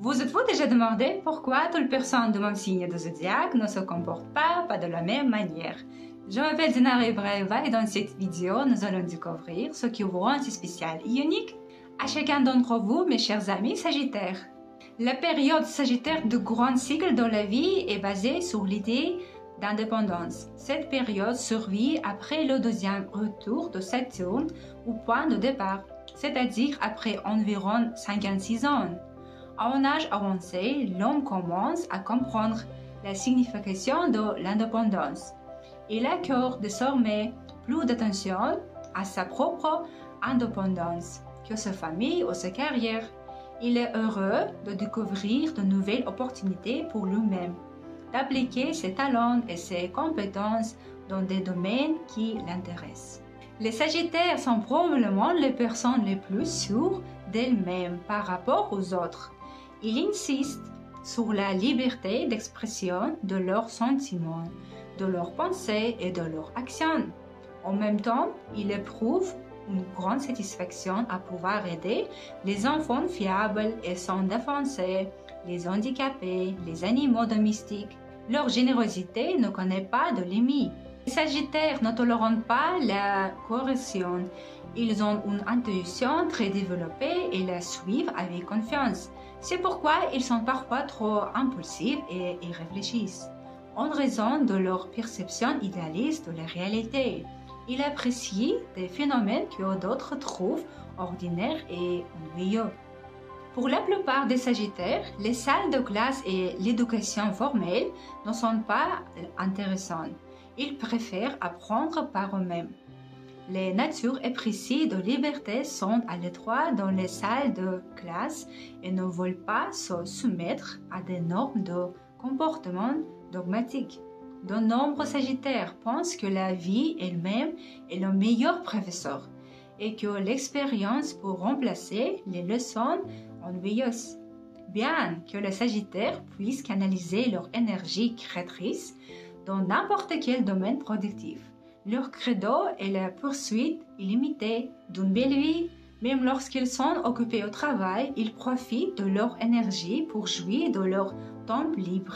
Vous êtes-vous déjà demandé pourquoi toutes les personnes du même signe de zodiaque ne se comportent pas de la même manière? Je m'appelle Dinara Ibrahima et dans cette vidéo, nous allons découvrir ce qui vous rend si spécial et unique à chacun d'entre vous, mes chers amis Sagittaires. La période Sagittaire du grand cycle de la vie est basée sur l'idée d'indépendance. Cette période survit après le deuxième retour de Saturne au point de départ, c'est-à-dire après environ 56 ans. À un âge avancé, l'homme commence à comprendre la signification de l'indépendance. Il accorde désormais plus d'attention à sa propre indépendance que sa famille ou sa carrière. Il est heureux de découvrir de nouvelles opportunités pour lui-même, d'appliquer ses talents et ses compétences dans des domaines qui l'intéressent. Les Sagittaires sont probablement les personnes les plus sûres d'elles-mêmes par rapport aux autres. Ils insistent sur la liberté d'expression de leurs sentiments, de leurs pensées et de leurs actions. En même temps, ils éprouvent une grande satisfaction à pouvoir aider les enfants fiables et sans défensés, les handicapés, les animaux domestiques. Leur générosité ne connaît pas de limite. Les Sagittaires ne tolèrent pas la corruption. Ils ont une intuition très développée et la suivent avec confiance. C'est pourquoi ils sont parfois trop impulsifs et irréfléchissent, en raison de leur perception idéaliste de la réalité. Ils apprécient des phénomènes que d'autres trouvent ordinaires et ennuyeux. Pour la plupart des Sagittaires, les salles de classe et l'éducation formelle ne sont pas intéressantes. Ils préfèrent apprendre par eux-mêmes. Les natures épréciées de liberté sont à l'étroit dans les salles de classe et ne veulent pas se soumettre à des normes de comportement dogmatiques. De nombreux Sagittaires pensent que la vie elle-même est le meilleur professeur et que l'expérience peut remplacer les leçons ennuyeuses. Bien que les Sagittaires puissent canaliser leur énergie créatrice dans n'importe quel domaine productif, leur credo est la poursuite illimitée d'une belle vie. Même lorsqu'ils sont occupés au travail, ils profitent de leur énergie pour jouir de leur temps libre.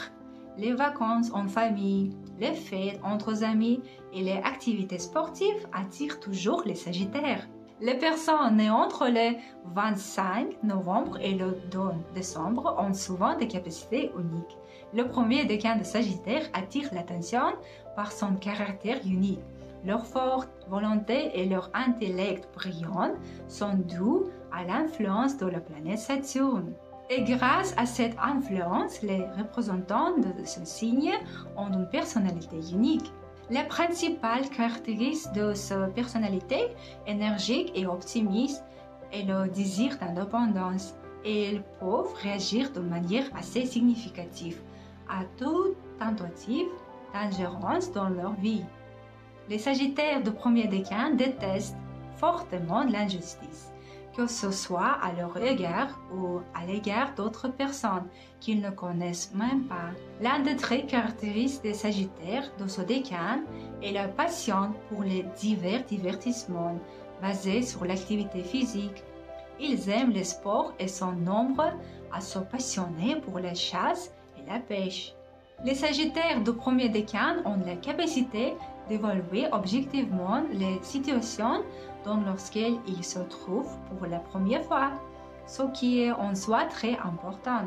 Les vacances en famille, les fêtes entre amis et les activités sportives attirent toujours les Sagittaires. Les personnes nées entre le 25 novembre et le 2 décembre ont souvent des capacités uniques. Le premier décan de Sagittaire attire l'attention par son caractère unique. Leur forte volonté et leur intellect brillant sont dus à l'influence de la planète Saturne. Et grâce à cette influence, les représentants de ce signe ont une personnalité unique. La principale caractéristique de cette personnalité énergique et optimiste est le désir d'indépendance, et ils peuvent réagir de manière assez significative à toute tentative d'ingérence dans leur vie. Les Sagittaires de premier décan détestent fortement l'injustice, que ce soit à leur égard ou à l'égard d'autres personnes qu'ils ne connaissent même pas. L'un des traits caractéristiques des Sagittaires de ce décan est la passion pour les divers divertissements basés sur l'activité physique. Ils aiment les sports et sont nombreux à se passionner pour la chasse et la pêche. Les Sagittaires de premier décan ont la capacité d'évaluer objectivement les situations dans lesquelles ils se trouvent pour la première fois, ce qui est en soi très important.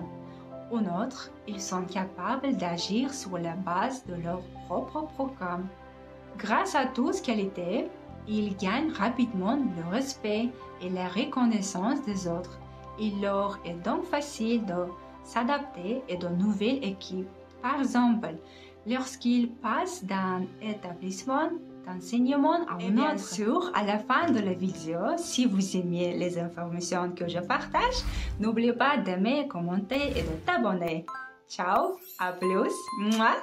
En outre, ils sont capables d'agir sur la base de leur propre programme. Grâce à toutes ces qualités, ils gagnent rapidement le respect et la reconnaissance des autres. Il leur est donc facile de s'adapter à de nouvelles équipes. Par exemple, lorsqu'ils passent d'un établissement d'enseignement à un autre. Et bien sûr, à la fin de la vidéo, si vous aimez les informations que je partage, n'oubliez pas d'aimer, commenter et de t'abonner. Ciao, à plus. Mouah.